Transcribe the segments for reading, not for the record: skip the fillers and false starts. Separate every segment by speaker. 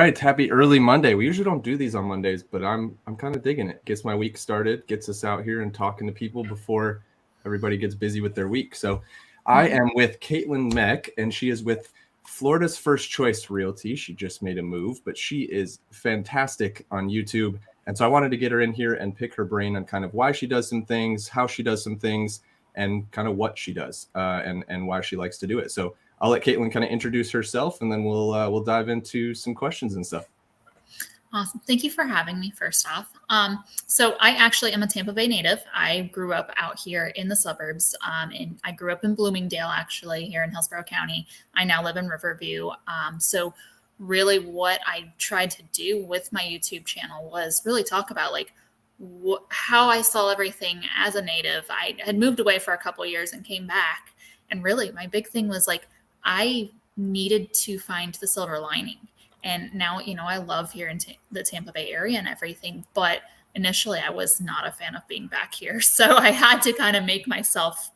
Speaker 1: right, happy early Monday. We usually don't do these on Mondays, but I'm kind of digging it. Gets my week started, gets us out here and talking to people before everybody gets busy with their week. So I am with Kaitlyn Meck, and she is with Florida's First Choice Realty. She just made a move, but she is fantastic on YouTube. And so I wanted to get her in here and pick her brain on kind of why she does some things, how she does some things, and kind of what she does, and why she likes to do it. So I'll let Kaitlyn kind of introduce herself, and then we'll dive into some questions and stuff.
Speaker 2: Awesome. Thank you for having me, first off. So I actually am a Tampa Bay native. I grew up out here in the suburbs, and I grew up in Bloomingdale, actually, here in Hillsborough County. I now live in Riverview. So really what I tried to do with my YouTube channel was really talk about like how I saw everything as a native. I had moved away for a couple of years and came back. And really my big thing was like, I needed to find the silver lining. And now, I love here in the Tampa Bay area and everything, but initially I was not a fan of being back here. So I had to kind of make myself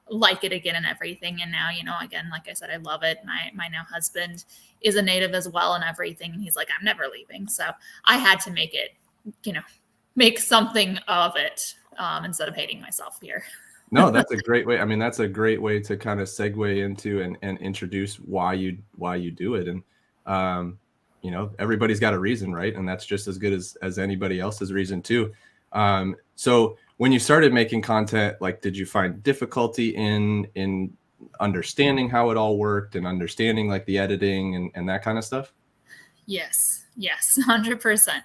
Speaker 2: like it again and everything. And now, again, like I said, I love it. My now husband is a native as well and everything. And he's like, I'm never leaving. So I had to make it, make something of it instead of hating myself here.
Speaker 1: No, that's a great way. I mean, that's a great way to kind of segue into and introduce why you do it. And, everybody's got a reason, right? And that's just as good as anybody else's reason too. So when you started making content, like, did you find difficulty in understanding how it all worked and understanding like the editing and that kind of stuff?
Speaker 2: Yes, 100%.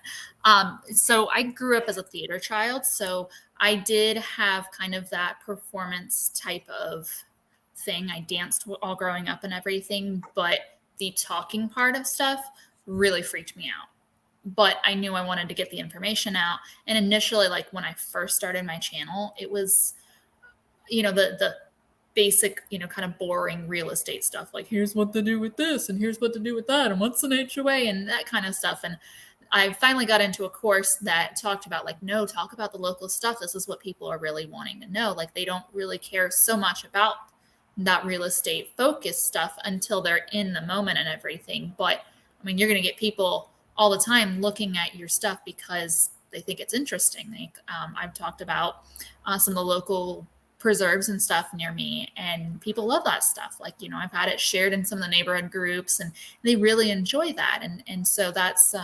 Speaker 2: So I grew up as a theater child. So I did have kind of that performance type of thing. I danced all growing up and everything, but the talking part of stuff really freaked me out. But I knew I wanted to get the information out. And initially, like when I first started my channel, it was, the basic, kind of boring real estate stuff. Like, here's what to do with this and here's what to do with that. And what's an HOA and that kind of stuff. And I finally got into a course that talked about like, no, talk about the local stuff. This is what people are really wanting to know. Like, they don't really care so much about that real estate focused stuff until they're in the moment and everything. But I mean, you're going to get people all the time looking at your stuff because they think it's interesting. I've talked about some of the local preserves and stuff near me, and people love that stuff. Like, I've had it shared in some of the neighborhood groups and they really enjoy that. And so that's,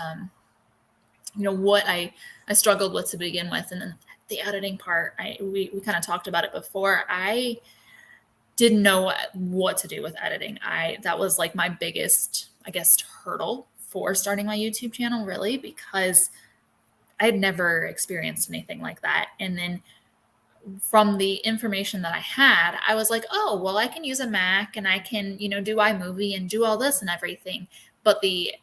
Speaker 2: what I struggled with to begin with. And then the editing part, we kind of talked about it before. I didn't know what to do with editing. That was like my biggest, I guess, hurdle for starting my YouTube channel, really, because I had never experienced anything like that. And then from the information that I had, I was like, oh, well, I can use a Mac and I can, do iMovie and do all this and everything. But the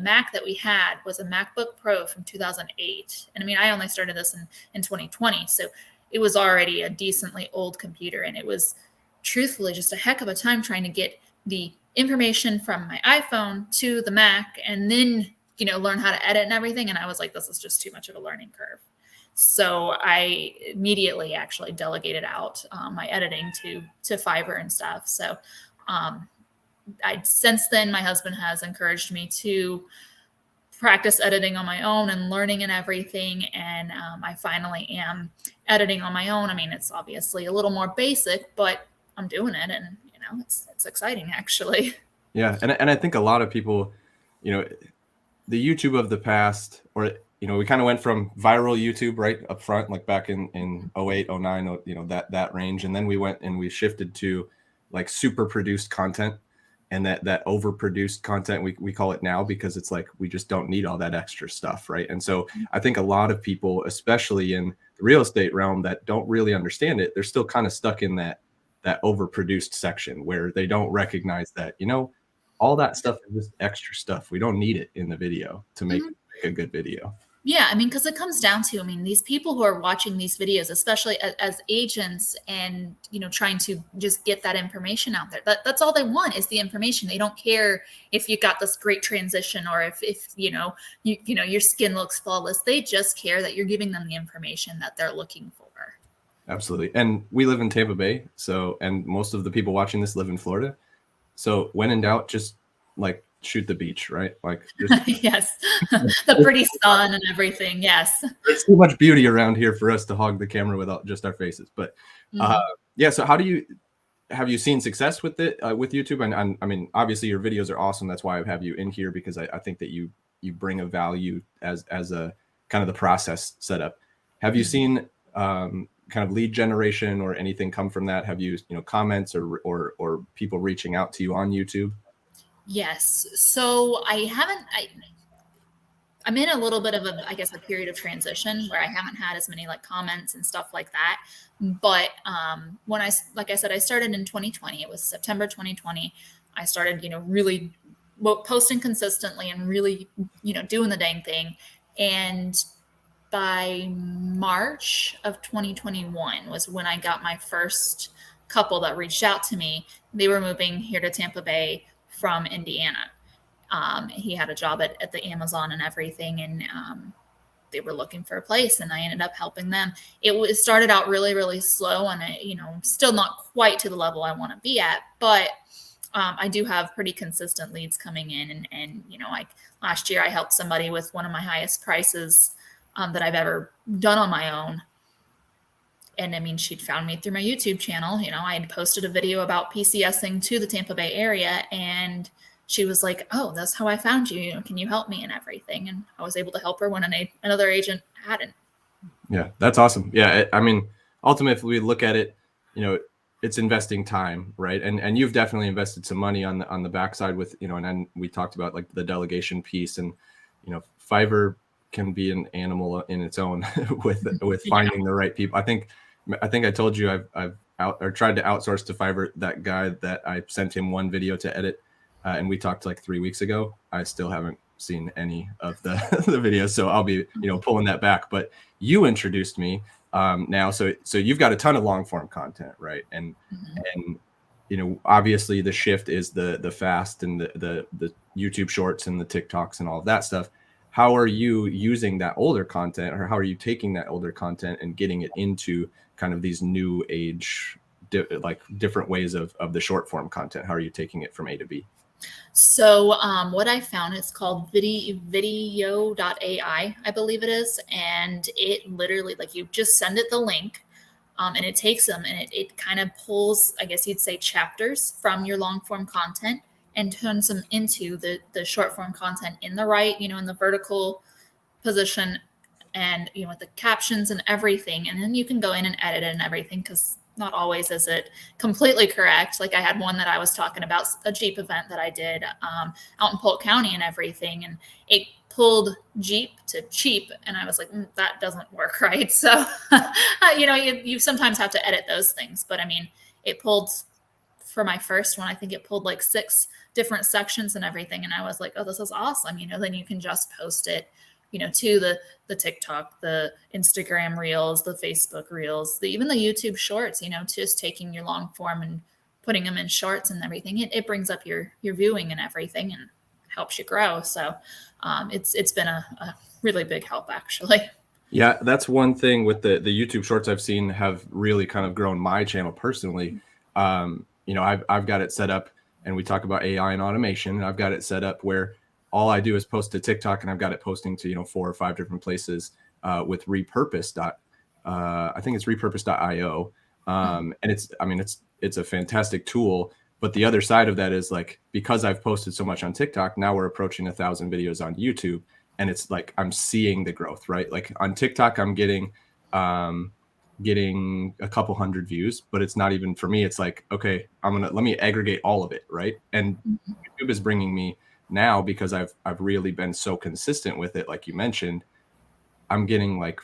Speaker 2: Mac that we had was a MacBook Pro from 2008. And I mean, I only started this in 2020. So it was already a decently old computer. And it was truthfully just a heck of a time trying to get the information from my iPhone to the Mac and then, learn how to edit and everything. And I was like, this is just too much of a learning curve. So I immediately actually delegated out my editing to Fiverr and stuff. So since then, my husband has encouraged me to practice editing on my own and learning and everything. And I finally am editing on my own. I mean, it's obviously a little more basic, but I'm doing it. And, it's exciting, actually.
Speaker 1: Yeah. And I think a lot of people, the YouTube of the past, or, we kind of went from viral YouTube right up front, like back in 08, 09, that range. And then we went and we shifted to like super produced content. And that overproduced content, we call it now, because it's like, we just don't need all that extra stuff, right? And so I think a lot of people, especially in the real estate realm, that don't really understand it, they're still kind of stuck in that overproduced section where they don't recognize that, all that stuff is just extra stuff. We don't need it in the video to make a good video.
Speaker 2: Yeah, I mean, because it comes down to, these people who are watching these videos, especially as agents and, trying to just get that information out there. That's all they want is the information. They don't care if you got this great transition or if your skin looks flawless. They just care that you're giving them the information that they're looking for.
Speaker 1: Absolutely. And we live in Tampa Bay. And most of the people watching this live in Florida. So when in doubt, just like shoot the beach, right? Like just
Speaker 2: Yes. The pretty sun and everything. Yes.
Speaker 1: there's too much beauty around here for us to hog the camera without just our faces. But
Speaker 2: Mhm.
Speaker 1: yeah, so how do you have you seen success with it with YouTube? And I mean, obviously your videos are awesome. That's why I have you in here, because I think that you bring a value as a kind of the process setup. Have you
Speaker 2: Mhm.
Speaker 1: seen kind of lead generation or anything come from that? Have you comments or people reaching out to you on YouTube?
Speaker 2: Yes. So I'm in a little bit of a, I guess, a period of transition where I haven't had as many like comments and stuff like that. But when like I said, I started in 2020. It was September 2020. I started, really posting consistently and really, doing the dang thing. And by March of 2021 was when I got my first couple that reached out to me. They were moving here to Tampa Bay from Indiana. He had a job at the Amazon and everything, and they were looking for a place, and I ended up helping them. It started out really, really slow, and still not quite to the level I want to be at, but I do have pretty consistent leads coming in, and like last year, I helped somebody with one of my highest prices that I've ever done on my own. And I mean, she'd found me through my YouTube channel. I had posted a video about PCSing to the Tampa Bay area, and she was like, "Oh, that's how I found you. Can you help me and everything?" And I was able to help her when another agent hadn't.
Speaker 1: Yeah, that's awesome. Yeah, I mean, ultimately, if we look at it, it's investing time, right? And you've definitely invested some money on the backside with, and then we talked about like the delegation piece, and Fiverr can be an animal in its own with
Speaker 2: Yeah.
Speaker 1: finding the right people. I think I told you I've tried to outsource to Fiverr that guy that I sent him one video to edit, and we talked like 3 weeks ago. I still haven't seen any of the the videos, so I'll be pulling that back. But you introduced me now, so you've got a ton of long form content, right? And obviously the shift is the fast and the YouTube shorts and the TikToks and all of that stuff. How are you using that older content, or how are you taking that older content and getting it into kind of these new age like different ways of the short form content? How are you taking it from A to B?
Speaker 2: So what I found is called video.ai, I believe it is. And it literally, like, you just send it the link, and it takes them, and it kind of pulls, I guess you'd say, chapters from your long form content and turns them into the short form content in the right, in the vertical position, and with the captions and everything. And then you can go in and edit it and everything, because not always is it completely correct. Like I had one that I was talking about, a Jeep event that I did out in Polk County and everything, and it pulled Jeep to cheap, and I was like, that doesn't work right. So you sometimes have to edit those things. But I mean, it pulled, for my first one, I think it pulled like 6 different sections and everything, and I was like, oh, this is awesome. Then you can just post it to the TikTok, the Instagram reels, the Facebook reels, even the YouTube shorts, just taking your long form and putting them in shorts and everything. It brings up your viewing and everything, and helps you grow. So it's been a really big help, actually.
Speaker 1: Yeah, that's one thing with the YouTube shorts I've seen have really kind of grown my channel personally. I've got it set up, and we talk about AI and automation, and I've got it set up where all I do is post to TikTok, and I've got it posting to 4 or 5 different places with repurpose. I think it's repurpose.io, and it's a fantastic tool. But the other side of that is, like, because I've posted so much on TikTok, now we're approaching 1,000 videos on YouTube, and it's like I'm seeing the growth, right? Like on TikTok, I'm getting a couple hundred views, but it's not even for me. It's like, okay, let me aggregate all of it, right? And YouTube is bringing me now, because I've really been so consistent with it, like you mentioned, I'm getting like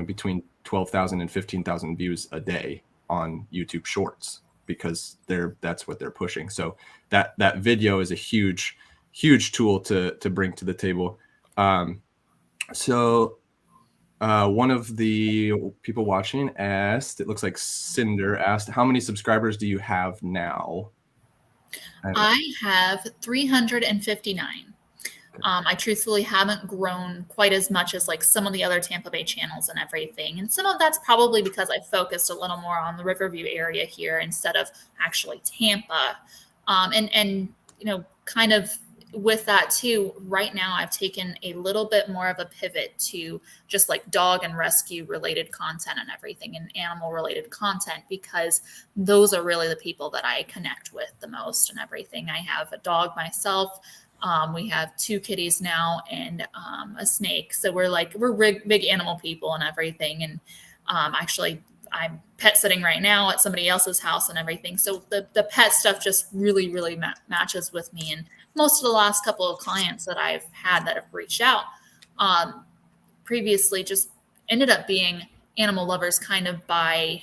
Speaker 1: between 12,000 and 15,000 views a day on YouTube Shorts, because that's what they're pushing. So that video is a huge tool to bring to the table. So one of the people watching asked, it looks like Cinder asked, how many subscribers do you have now?
Speaker 2: I have 359. I truthfully haven't grown quite as much as like some of the other Tampa Bay channels and everything. And some of that's probably because I focused a little more on the Riverview area here instead of actually Tampa. And kind of with that too, right now I've taken a little bit more of a pivot to just like dog and rescue related content and everything, and animal related content, because those are really the people that I connect with the most and everything. I have a dog myself. We have 2 kitties now and a snake. So we're big animal people and everything. And actually, I'm pet sitting right now at somebody else's house and everything. So the pet stuff just really matches with me. And most of the last couple of clients that I've had that have reached out previously just ended up being animal lovers kind of by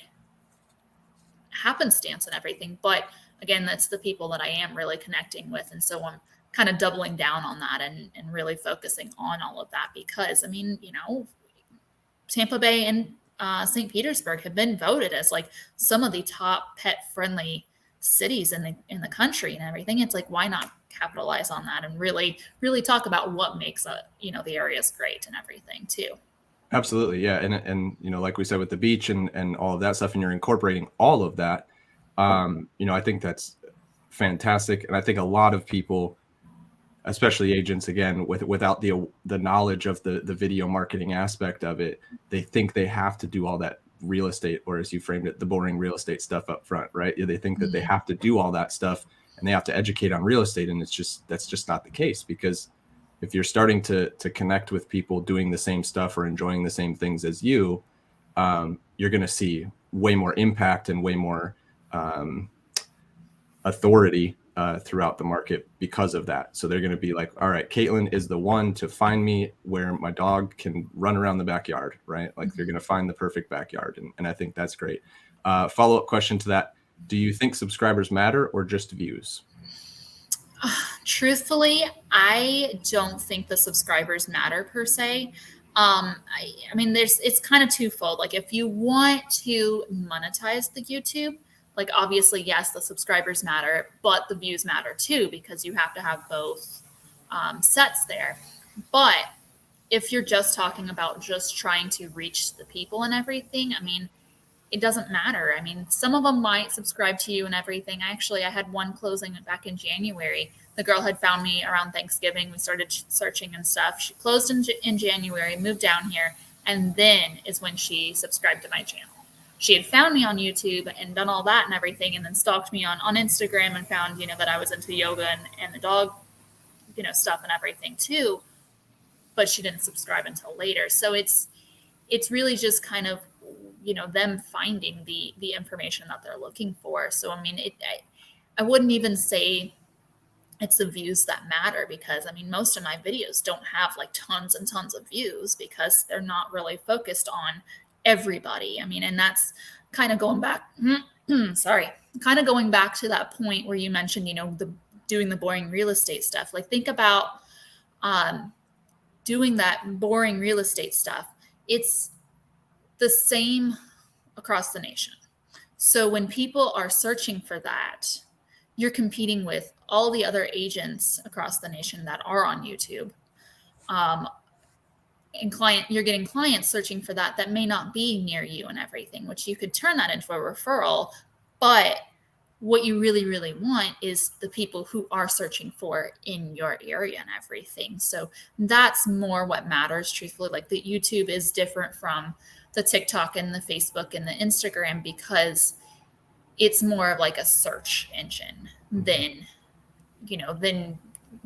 Speaker 2: happenstance and everything. But again, that's the people that I am really connecting with. And so I'm kind of doubling down on that and really focusing on all of that, because I mean, Tampa Bay and St. Petersburg have been voted as like some of the top pet friendly cities in the country and everything. It's like, why not capitalize on that and really talk about what makes the areas great and everything too.
Speaker 1: Absolutely. Yeah. And like we said with the beach and all of that stuff, and you're incorporating all of that, I think that's fantastic. And I think a lot of people, especially agents, again, without the knowledge of the video marketing aspect of it, they think they have to do all that real estate, or as you framed it, the boring real estate stuff up front, right? They think that they have to do all that stuff and they have to educate on real estate. And that's just not the case, because if you're starting to connect with people doing the same stuff or enjoying the same things as you, you're going to see way more impact and way more authority throughout the market because of that. So they're going to be like, all right, Kaitlyn is the one to find me where my dog can run around the backyard, right? Like they're going to find the perfect backyard. And I think that's great. Follow-up question to that. Do you think subscribers matter or just views?
Speaker 2: Truthfully, I don't think the subscribers matter per se. I mean, it's kind of twofold. Like if you want to monetize the YouTube, like obviously, yes, the subscribers matter, but the views matter too, because you have to have both sets there. But if you're just talking about just trying to reach the people and everything, I mean, it doesn't matter. I mean, some of them might subscribe to you and everything. I had one closing back in January. The girl had found me around Thanksgiving. We started searching and stuff. She closed in January, moved down here, and then is when she subscribed to my channel. She had found me on YouTube and done all that and everything, and then stalked me on Instagram and found, that I was into yoga and the dog, stuff and everything too. But she didn't subscribe until later. So it's really just kind of, them finding the information that they're looking for. So, I mean, I wouldn't even say it's the views that matter, because I mean, most of my videos don't have like tons and tons of views because they're not really focused on everybody. I mean, and that's kind of going back, kind of going back to that point where you mentioned, doing the boring real estate stuff. Like think about doing that boring real estate stuff. It's the same across the nation. So when people are searching for that, you're competing with all the other agents across the nation that are on YouTube. You're getting clients searching for that may not be near you and everything, which you could turn that into a referral. But what you really want is the people who are searching for in your area and everything. So that's more what matters, truthfully. Like the YouTube is different from the TikTok and the Facebook and the Instagram, because it's more of like a search engine than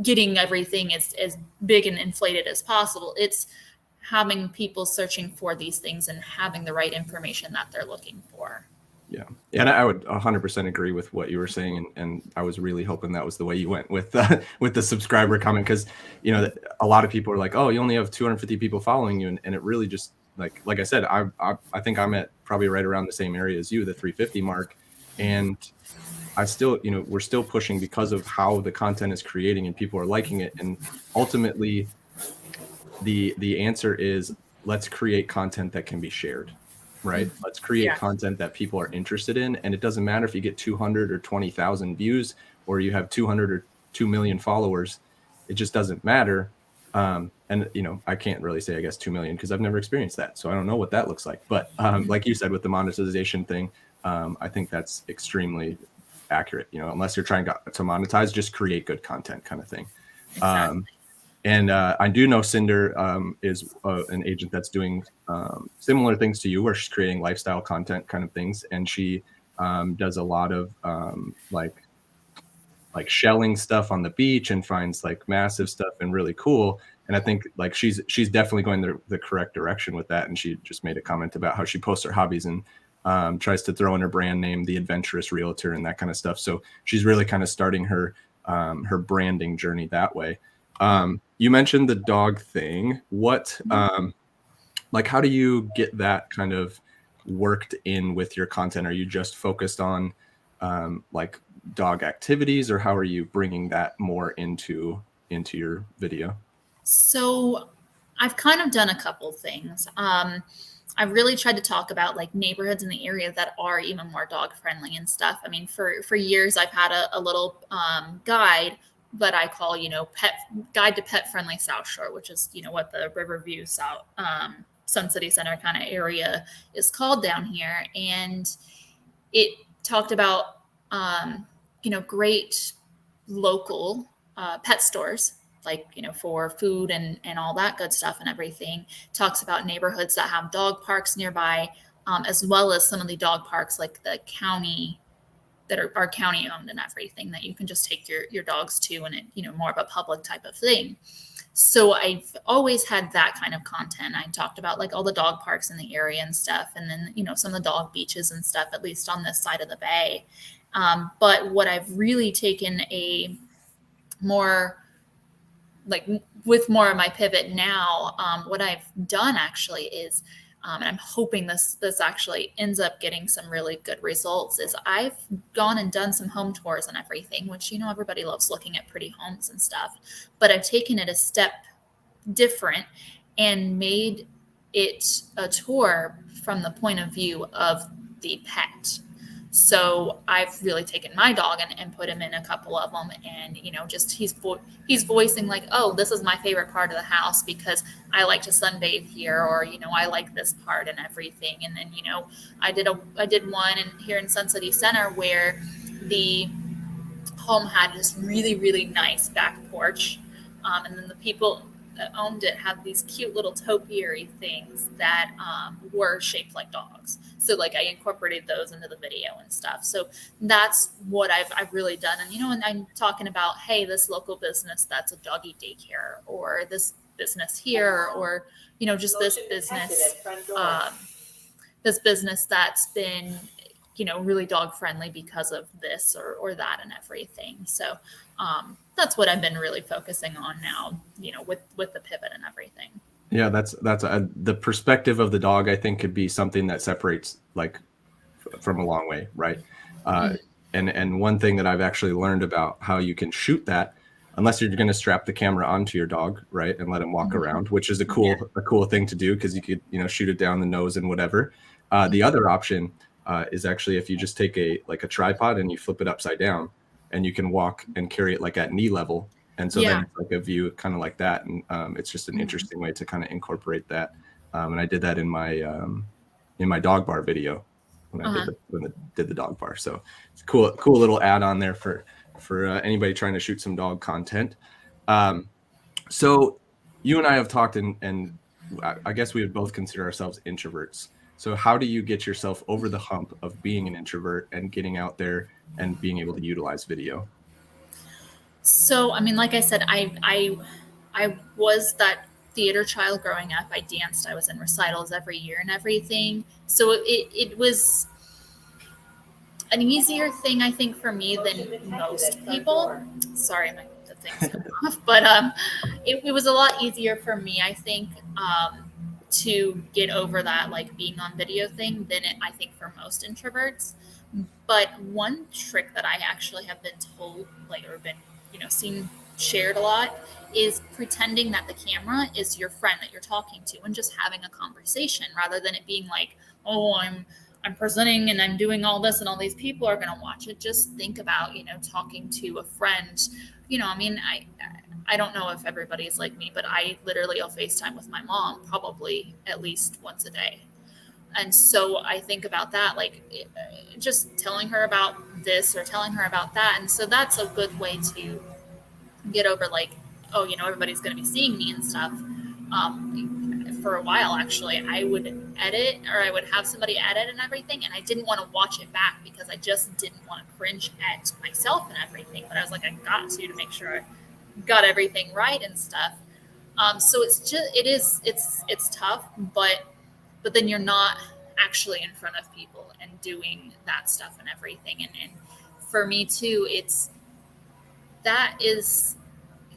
Speaker 2: getting everything as big and inflated as possible. It's having people searching for these things and having the right information that they're looking for.
Speaker 1: Yeah. And I would 100% agree with what you were saying. And I was really hoping that was the way you went with the subscriber comment, because, a lot of people are like, oh, you only have 250 people following you. And it really just, like I said, I think I'm at probably right around the same area as you, the 350 mark. And I still, we're still pushing because of how the content is creating and people are liking it. And ultimately the answer is, let's create content that can be shared, right? Let's create content that people are interested in. And it doesn't matter if you get 200 or 20,000 views or you have 200 or 2 million followers. It just doesn't matter. And, I can't really say, I guess, 2 million because I've never experienced that. So I don't know what that looks like. But like you said, with the monetization thing, I think that's extremely accurate. Unless you're trying to monetize, just create good content kind of thing.
Speaker 2: Exactly.
Speaker 1: And I do know Cinder is an agent that's doing similar things to you, where she's creating lifestyle content kind of things, and she does a lot of like shelling stuff on the beach and finds like massive stuff and really cool. And I think like she's definitely going the correct direction with that. And she just made a comment about how she posts her hobbies and tries to throw in her brand name, the adventurous realtor, and that kind of stuff. So she's really kind of starting her branding journey that way. You mentioned the dog thing. What like how do you get that kind of worked in with your content? Are you just focused on like dog activities, or how are you bringing that more into your video?
Speaker 2: So I've kind of done a couple things. I've really tried to talk about like neighborhoods in the area that are even more dog friendly and stuff. I mean, for years I've had a little guide that I call, pet guide to pet friendly South Shore, which is, what the Riverview South Sun City Center kind of area is called down here. And it talked about, great local pet stores, like, for food and all that good stuff and everything. Talks about neighborhoods that have dog parks nearby, as well as some of the dog parks, like the county that are county owned and everything, that you can just take your dogs to, and it, more of a public type of thing. So I've always had that kind of content. I talked about like all the dog parks in the area and stuff, and then, some of the dog beaches and stuff, at least on this side of the bay. But what I've really taken a more like with more of my pivot now, what I've done actually is, and I'm hoping this actually ends up getting some really good results, is I've gone and done some home tours and everything, which, everybody loves looking at pretty homes and stuff, but I've taken it a step different and made it a tour from the point of view of the pet. So I've really taken my dog and put him in a couple of them, and just he's voicing like, oh, this is my favorite part of the house because I like to sunbathe here, or I like this part and everything. And then I did one here in Sun City Center where the home had this really, really nice back porch, and then the people that owned it had these cute little topiary things that were shaped like dogs. So like I incorporated those into the video and stuff. So that's what I've really done. And and I'm talking about, hey, this local business that's a doggy daycare, or this business here, or just this business that's been really dog friendly because of this or that and everything. So that's what I've been really focusing on now, with the pivot and everything.
Speaker 1: Yeah, that's the perspective of the dog, I think, could be something that separates like from a long way, right? And one thing that I've actually learned about how you can shoot that, unless you're going to strap the camera onto your dog, right, and let him walk around, which is a cool thing to do, because you could shoot it down the nose and whatever. The other option is actually if you just take a tripod and you flip it upside down, and you can walk and carry it like at knee level. And so then it's like a view kind of like that. And it's just an interesting way to kind of incorporate that. And I did that in my dog bar video when I did the dog bar. So it's a cool little add on there for anybody trying to shoot some dog content. So you and I have talked, and I guess we would both consider ourselves introverts. So how do you get yourself over the hump of being an introvert and getting out there and being able to utilize video?
Speaker 2: So, I mean, like I said, I was that theater child growing up. I danced. I was in recitals every year and everything. So it was an easier thing, I think, for me than most people. Sorry, the thing's coming off, but it was a lot easier for me, I think, to get over that like being on video thing than I think for most introverts. But one trick that I actually have been told, like, or been seen shared a lot, is pretending that the camera is your friend that you're talking to and just having a conversation, rather than it being like, oh, I'm presenting and I'm doing all this and all these people are going to watch it. Just think about, talking to a friend. I mean, I don't know if everybody's like me, but I literally will FaceTime with my mom probably at least once a day. And so I think about that, like just telling her about this or telling her about that. And so that's a good way to get over like, oh, you know, everybody's going to be seeing me and stuff. For a while, actually, I would edit, or I would have somebody edit and everything, and I didn't want to watch it back because I just didn't want to cringe at myself and everything. But I was like, I got to make sure I got everything right and stuff. So it's tough, but then you're not actually in front of people and doing that stuff and everything. And for me too,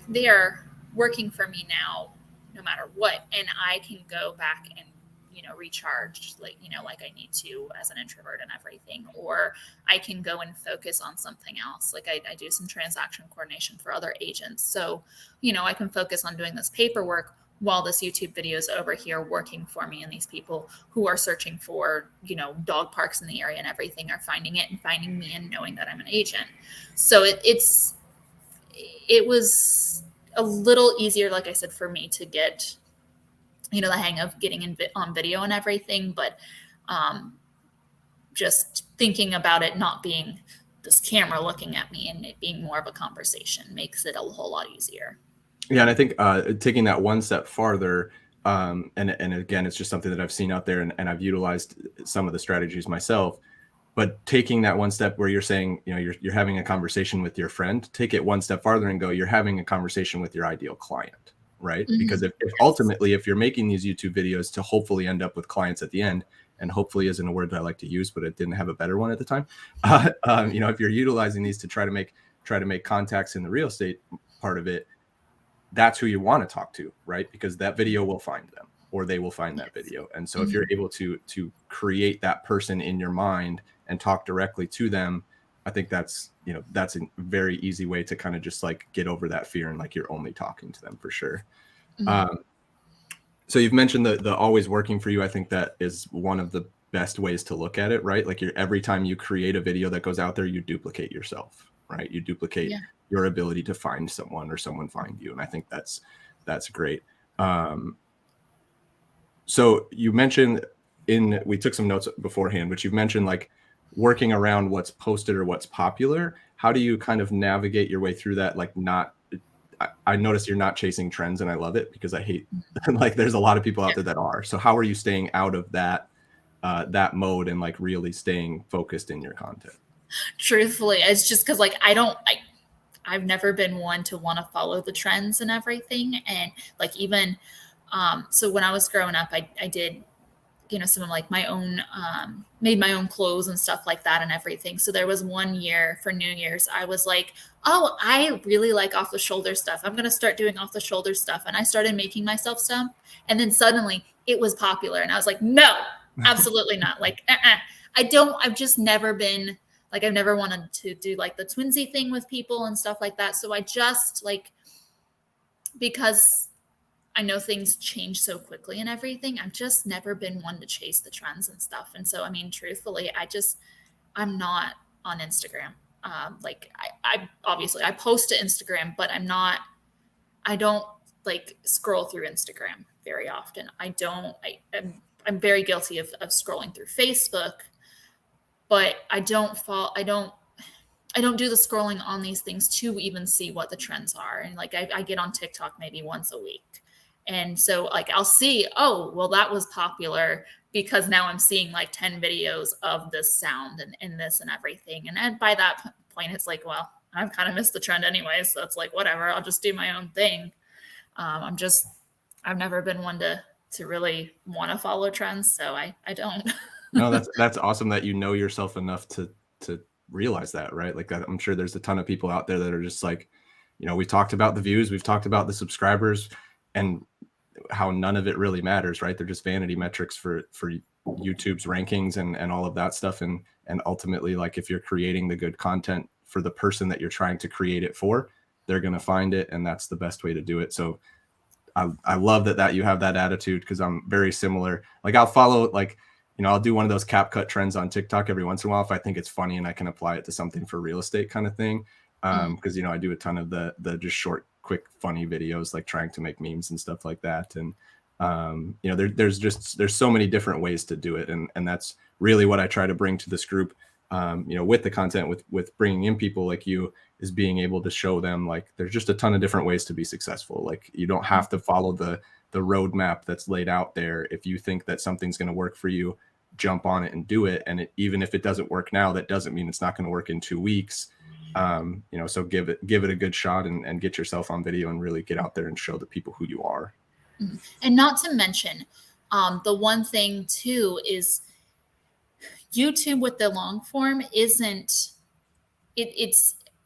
Speaker 2: they are working for me now, no matter what. And I can go back and, you know, recharge like I need to as an introvert and everything, or I can go and focus on something else. Like I do some transaction coordination for other agents. So, you know, I can focus on doing this paperwork while this YouTube video is over here working for me. And these people who are searching for, you know, dog parks in the area and everything are finding it and finding me and knowing that I'm an agent. So it was a little easier, like I said, for me to get, you know, the hang of getting on video and everything. But just thinking about it not being this camera looking at me and it being more of a conversation makes it a whole lot easier.
Speaker 1: Yeah, and I think taking that one step farther, and again, it's just something that I've seen out there, and I've utilized some of the strategies myself. But taking that one step where you're saying, you know, you're having a conversation with your friend, take it one step farther and go, you're having a conversation with your ideal client, right? Mm-hmm. Because if ultimately, if you're making these YouTube videos to hopefully end up with clients at the end, and hopefully isn't a word that I like to use, but it didn't have a better one at the time. You know, if you're utilizing these to try to make contacts in the real estate part of it, that's who you want to talk to, right? Because that video will find them, or they will find that video. And so if you're able to create that person in your mind and talk directly to them, I think that's a very easy way to kind of just like get over that fear and like you're only talking to them for sure. Mm-hmm. So you've mentioned the always working for you. I think that is one of the best ways to look at it, right? Like every time you create a video that goes out there, you duplicate yourself, right? You duplicate your ability to find someone or someone find you. And I think that's great. So you mentioned we took some notes beforehand, but you've mentioned like working around what's posted or what's popular. How do you kind of navigate your way through that? Like I notice you're not chasing trends, and I love it because I hate like there's a lot of people out there that are. So how are you staying out of that mode and like really staying focused in your content?
Speaker 2: Truthfully, it's just because like I've never been one to want to follow the trends and everything. And like even so when I was growing up, I did, you know, some of like my own made my own clothes and stuff like that and everything. So there was one year for New Year's, I was like, oh, I really like off the shoulder stuff. I'm going to start doing off the shoulder stuff. And I started making myself some. And then suddenly it was popular. And I was like, no, absolutely not. Like, I've just never been like, I've never wanted to do like the twinsy thing with people and stuff like that. So I just like, because I know things change so quickly and everything, I've just never been one to chase the trends and stuff. And so, I mean, truthfully, I'm not on Instagram. Like I obviously I post to Instagram, but I don't like scroll through Instagram very often. I'm very guilty of scrolling through Facebook, but I don't do the scrolling on these things to even see what the trends are. And like, I get on TikTok maybe once a week. And so like, I'll see, oh, well, that was popular because now I'm seeing like 10 videos of this sound and this and everything. And by that point, it's like, well, I've kind of missed the trend anyway. So it's like, whatever, I'll just do my own thing. I've never been one to really want to follow trends. So I don't.
Speaker 1: No, that's awesome that you know yourself enough to realize that, right? Like I'm sure there's a ton of people out there that are just like, you know, we've talked about the views, we've talked about the subscribers and how none of it really matters, right? They're just vanity metrics for YouTube's rankings and all of that stuff. And ultimately, like if you're creating the good content for the person that you're trying to create it for, they're going to find it. And that's the best way to do it. So I love that you have that attitude, because I'm very similar. Like I'll follow, like, you know, I'll do one of those CapCut trends on TikTok every once in a while if I think it's funny and I can apply it to something for real estate kind of thing. Because, you know, I do a ton of the just short, quick, funny videos, like trying to make memes and stuff like that. And, you know, there's so many different ways to do it. And that's really what I try to bring to this group. with the content, with bringing in people like you, is being able to show them like there's just a ton of different ways to be successful. Like you don't have to follow the roadmap that's laid out there. If you think that something's going to work for you, jump on it and do it. And even if it doesn't work now, that doesn't mean it's not going to work in 2 weeks. So give it a good shot and get yourself on video and really get out there and show the people who you are.
Speaker 2: And not to mention, the one thing too is YouTube with the long form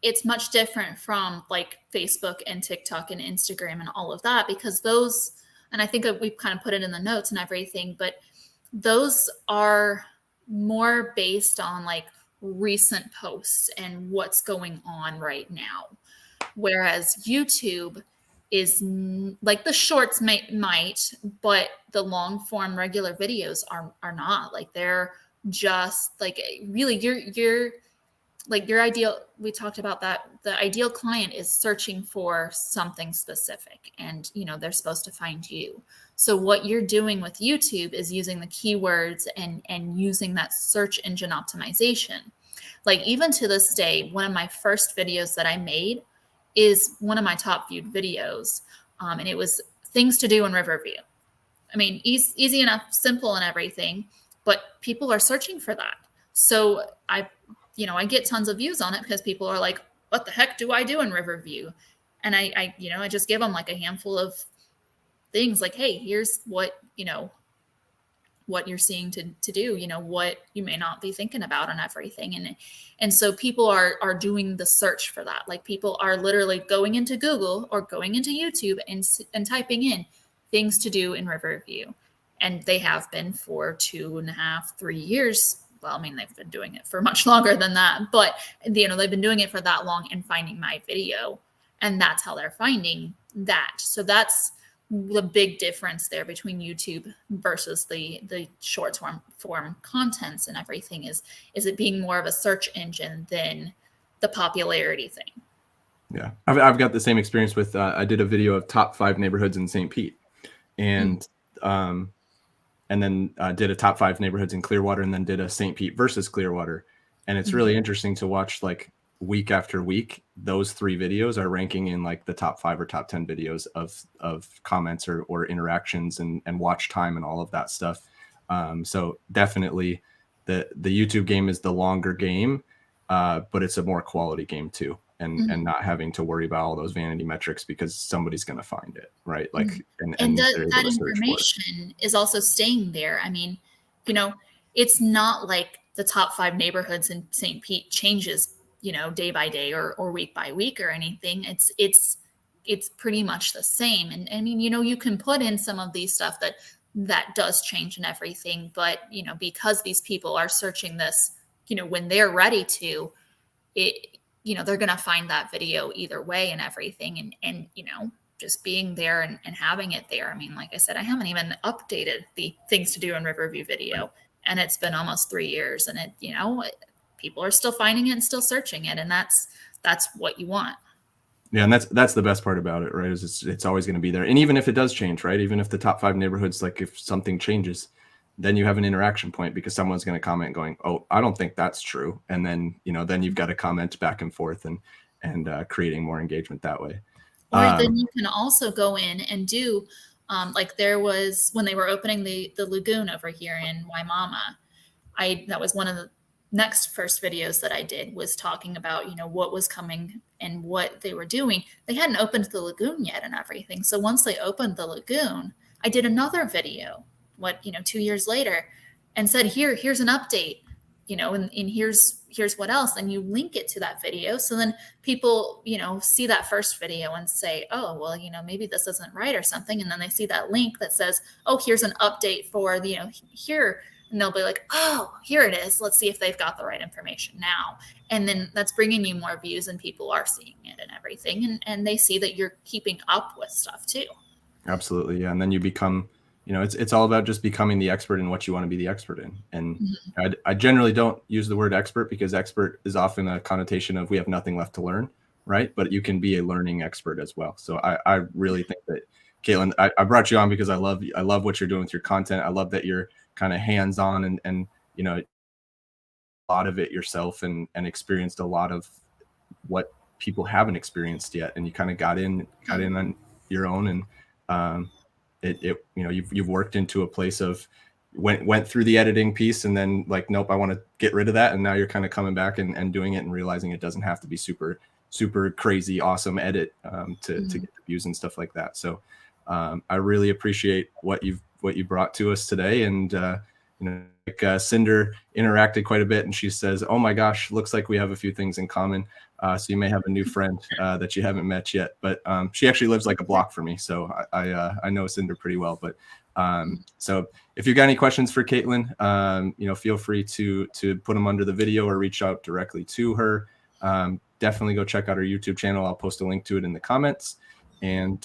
Speaker 2: it's much different from like Facebook and TikTok and Instagram and all of that, because those, and I think we've kind of put it in the notes and everything, but those are more based on like recent posts and what's going on right now. Whereas YouTube is like the shorts might, but the long form regular videos are not. Like they're just like really you're like your ideal, we talked about that, the ideal client is searching for something specific, and they're supposed to find you. So what you're doing with YouTube is using the keywords and using that search engine optimization. Like even to this day, one of my first videos that I made is one of my top viewed videos. And it was things to do in Riverview. I mean, easy enough, simple and everything, but people are searching for that. So I get tons of views on it because people are like, what the heck do I do in Riverview? And I just give them like a handful of things like, hey, here's what you're seeing to do, what you may not be thinking about and everything. And so people are doing the search for that. Like people are literally going into Google or going into YouTube and typing in things to do in Riverview. And they have been for 2.5, 3 years. Well, I mean, they've been doing it for much longer than that, but they've been doing it for that long and finding my video, and that's how they're finding that. So that's the big difference there between YouTube versus the short form contents and everything is it being more of a search engine than the popularity thing.
Speaker 1: Yeah, I've got the same experience with I did a video of top 5 neighborhoods in St. Pete, and then did a top 5 neighborhoods in Clearwater, and then did a St. Pete versus Clearwater. And it's really interesting to watch, like week after week, those 3 videos are ranking in like the top 5 or top 10 videos of comments or interactions and watch time and all of that stuff. So definitely the YouTube game is the longer game, but it's a more quality game too. And not having to worry about all those vanity metrics because somebody's going to find it, right? Like, and
Speaker 2: that information is also staying there. I mean, it's not like the top 5 neighborhoods in St. Pete changes, day by day or week by week or anything. It's pretty much the same. And I mean, you can put in some of these stuff that does change and everything, but because these people are searching this, when they're ready to, they're going to find that video either way and everything. And just being there and having it there. I mean, like I said, I haven't even updated the things to do in Riverview video, and it's been almost 3 years, and people are still finding it and still searching it. And that's what you want.
Speaker 1: Yeah. And that's the best part about it, right? Is it's always going to be there. And even if it does change, right? Even if the top 5 neighborhoods, like if something changes, then you have an interaction point because someone's going to comment going, oh, I don't think that's true. And then, then you've got to comment back and forth and creating more engagement that way.
Speaker 2: Or then you can also go in and do, like there was, when they were opening the lagoon over here in Waimama, that was one of the first videos that I did, was talking about, what was coming and what they were doing. They hadn't opened the lagoon yet and everything. So once they opened the lagoon, I did another video, 2 years later, and said, here's an update, and here's what else. And you link it to that video. So then people, see that first video and say, oh, well, maybe this isn't right or something. And then they see that link that says, oh, here's an update for, here. And they'll be like, oh, here it is. Let's see if they've got the right information now. And then that's bringing you more views and people are seeing it and everything. And they see that you're keeping up with stuff too.
Speaker 1: Absolutely. Yeah. And then you become, it's all about just becoming the expert in what you want to be the expert in. And I generally don't use the word expert because expert is often a connotation of we have nothing left to learn, right? But you can be a learning expert as well. So I really think that, Kaitlyn, I brought you on because I love what you're doing with your content. I love that you're kind of hands-on and a lot of it yourself and experienced a lot of what people haven't experienced yet, and you kind of got in on your own, and you've worked into a place of went through the editing piece, and then like, nope, I want to get rid of that, and now you're kind of coming back and doing it and realizing it doesn't have to be super crazy awesome edit to get the views and stuff like that. So I really appreciate what you brought to us today. And like Cinder interacted quite a bit, and she says, oh my gosh, looks like we have a few things in common. So you may have a new friend that you haven't met yet, but she actually lives like a block from me, so I know Cinder pretty well. But so if you've got any questions for Kaitlyn, feel free to put them under the video or reach out directly to her. Definitely go check out her YouTube channel. I'll post a link to it in the comments, and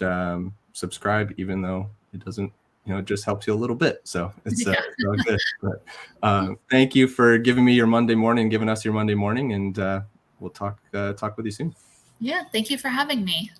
Speaker 1: subscribe, even though it doesn't, it just helps you a little bit. So it's all good. But thank you for giving me your Monday morning, giving us your Monday morning, and we'll talk with you soon.
Speaker 2: Yeah, thank you for having me.